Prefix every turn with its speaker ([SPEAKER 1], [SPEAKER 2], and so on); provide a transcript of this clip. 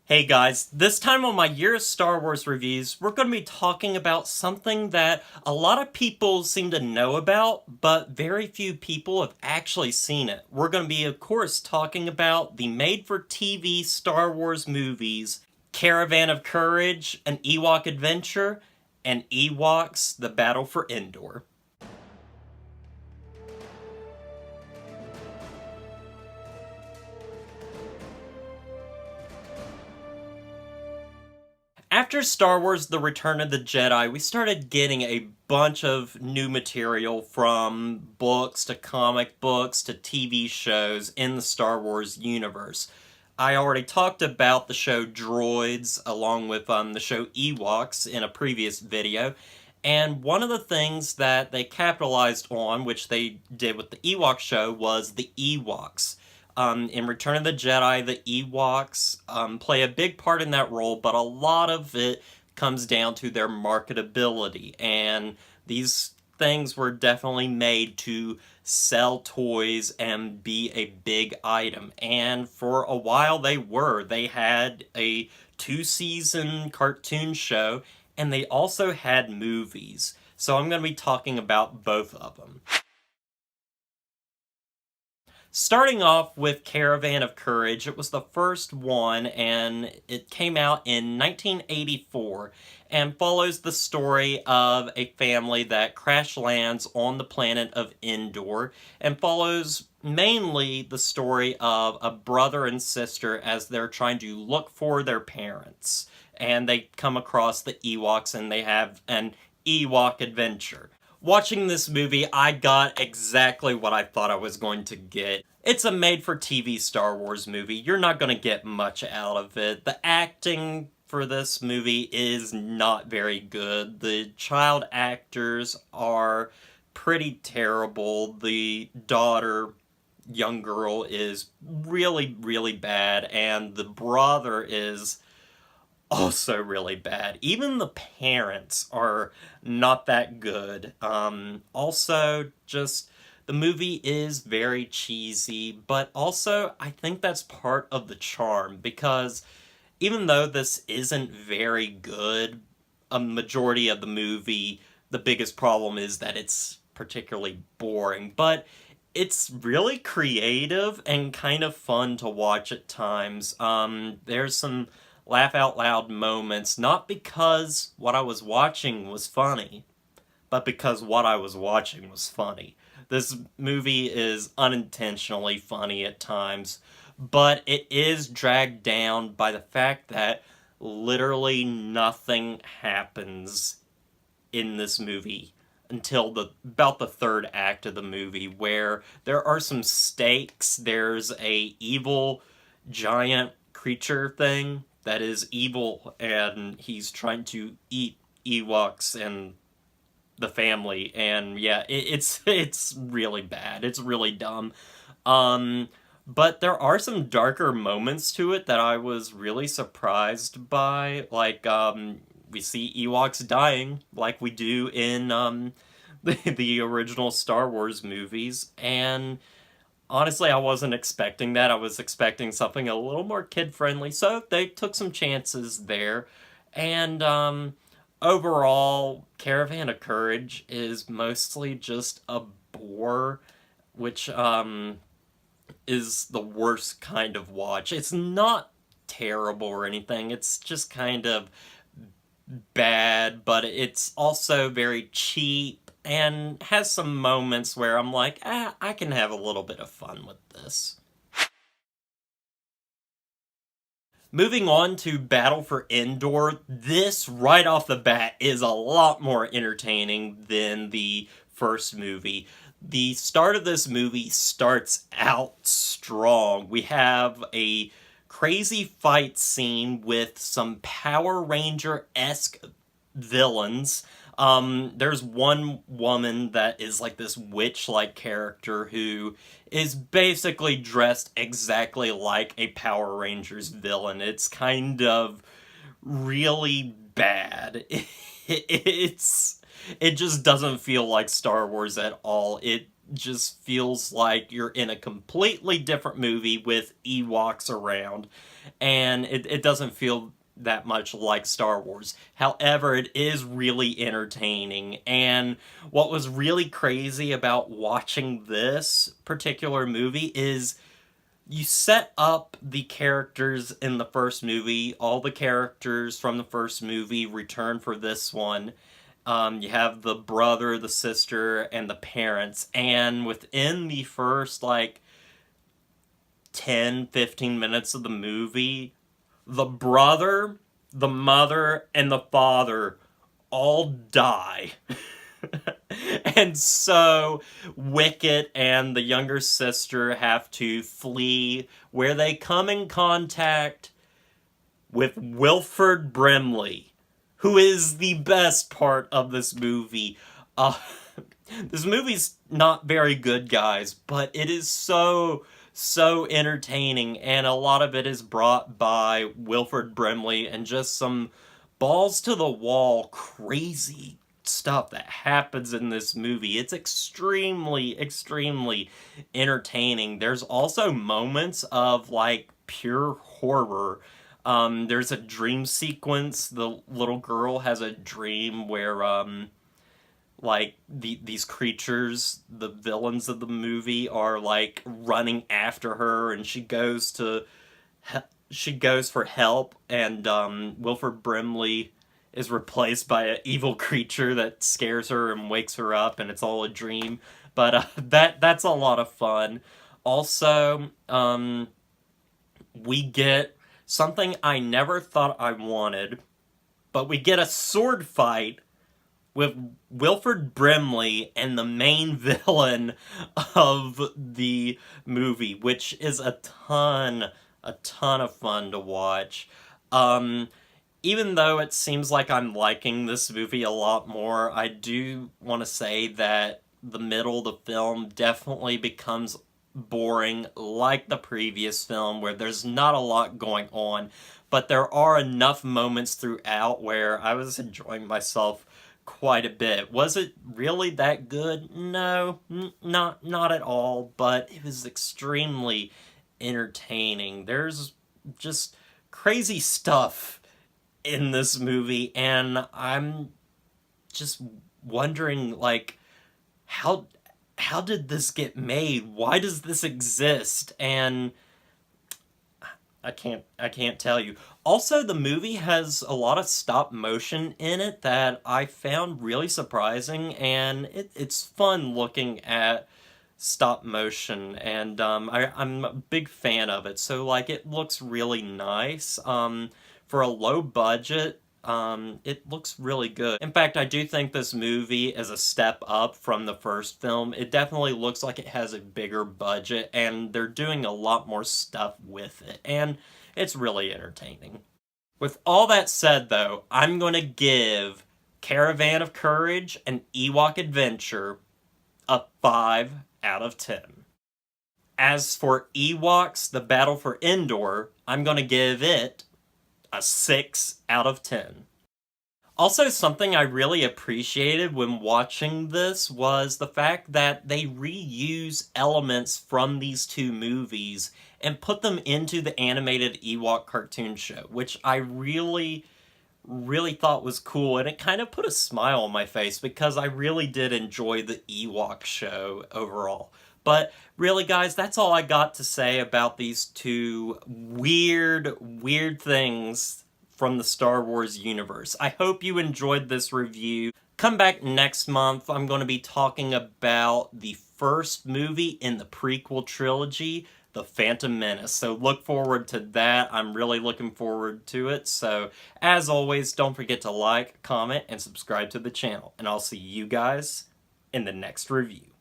[SPEAKER 1] Hey guys, this time on my Year of Star Wars reviews, we're going to be talking about something that a lot of people seem to know about, but very few people have actually seen it. We're going to be, of course, talking about the made-for-TV Star Wars movies, Caravan of Courage, An Ewok Adventure, and Ewoks, The Battle for Endor. After Star Wars The Return of the Jedi, we started getting a bunch of new material from books to comic books to TV shows in the Star Wars universe. I already talked about the show Droids along with the show Ewoks in a previous video, and one of the things that they capitalized on, which they did with the Ewok show, was the Ewoks. In Return of the Jedi, the Ewoks play a big part in that role, but a lot of it comes down to their marketability. And these things were definitely made to sell toys and be a big item. And for a while they were. They had a 2-season cartoon show, and they also had movies. So I'm going to be talking about both of them. Starting off with Caravan of Courage, it was the first one, and it came out in 1984, and follows the story of a family that crash lands on the planet of Endor, and follows mainly the story of a brother and sister as they're trying to look for their parents. And they come across the Ewoks, and they have an Ewok adventure. Watching this movie, I got exactly what I thought I was going to get. It's a made-for-TV Star Wars movie. You're not going to get much out of it. The acting for this movie is not very good. The child actors are pretty terrible. The daughter, young girl, is really, really bad, and the brother is also really bad. Even the parents are not that good. Also, just the movie is very cheesy, but also I think that's part of the charm, because even though this isn't very good, a majority of the movie, the biggest problem is that it's particularly boring, but it's really creative and kind of fun to watch at times. There's some laugh out loud moments, not because what I was watching was funny, but because what I was watching was funny. This movie is unintentionally funny at times, but it is dragged down by the fact that literally nothing happens in this movie until about the third act of the movie, where there are some stakes. There's a evil giant creature thing that is evil, and he's trying to eat Ewoks and the family, and yeah, it's really bad. It's really dumb. But there are some darker moments to it that I was really surprised by. Like, we see Ewoks dying, like we do in the original Star Wars movies, and honestly, I wasn't expecting that. I was expecting something a little more kid-friendly, so they took some chances there. And overall, Caravan of Courage is mostly just a bore, which is the worst kind of watch. It's not terrible or anything. It's just kind of bad, but it's also very cheap and has some moments where I'm like, I can have a little bit of fun with this. Moving on to Battle for Endor, this right off the bat is a lot more entertaining than the first movie. The start of this movie starts out strong. We have a crazy fight scene with some Power Ranger-esque villains. There's one woman that is like this witch-like character who is basically dressed exactly like a Power Rangers villain. It's kind of really bad. It just doesn't feel like Star Wars at all. It just feels like you're in a completely different movie with Ewoks around. and it doesn't feel that much like Star Wars. However, it is really entertaining, and what was really crazy about watching this particular movie is you set up the characters in the first movie. All the characters from the first movie return for this one. You have the brother, the sister, and the parents, and within the first, like, 10-15 minutes of the movie, the brother, the mother, and the father all die. And so Wicket and the younger sister have to flee, where they come in contact with Wilford Brimley, who is the best part of this movie. This movie's not very good, guys, but it is so entertaining, and a lot of it is brought by Wilford Brimley, and just some balls to the wall crazy stuff that happens in this movie. It's extremely entertaining. There's also moments of, like, pure horror. There's a dream sequence. The little girl has a dream where like these creatures, the villains of the movie, are like running after her, and she goes for help, and Wilford Brimley is replaced by an evil creature that scares her and wakes her up, and it's all a dream. But that's a lot of fun. Also, we get something I never thought I wanted, but we get a sword fight with Wilford Brimley and the main villain of the movie, which is a ton of fun to watch. Even though it seems like I'm liking this movie a lot more, I do want to say that the middle of the film definitely becomes boring, like the previous film, where there's not a lot going on, but there are enough moments throughout where I was enjoying myself quite a bit. Was it really that good? No, not at all, but it was extremely entertaining. There's just crazy stuff in this movie, and I'm just wondering, like, how did this get made? Why does this exist? And I can't tell you. Also, the movie has a lot of stop motion in it that I found really surprising, and it's fun looking at stop motion, and I'm a big fan of it. So, like, it looks really nice. For a low budget, it looks really good. In fact, I do think this movie is a step up from the first film. It definitely looks like it has a bigger budget, and they're doing a lot more stuff with it, and it's really entertaining. With all that said, though, I'm going to give Caravan of Courage and Ewok Adventure a 5 out of 10. As for Ewoks, The Battle for Endor, I'm going to give it a 6 out of 10. Also, something I really appreciated when watching this was the fact that they reuse elements from these two movies and put them into the animated Ewok cartoon show, which I really thought was cool, and it kind of put a smile on my face because I really did enjoy the Ewok show overall. But really, guys, that's all I got to say about these two weird things from the Star Wars universe. I hope you enjoyed this review. Come back next month. I'm going to be talking about the first movie in the prequel trilogy, The Phantom Menace. So look forward to that. I'm really looking forward to it. So as always, don't forget to like, comment, and subscribe to the channel. And I'll see you guys in the next review.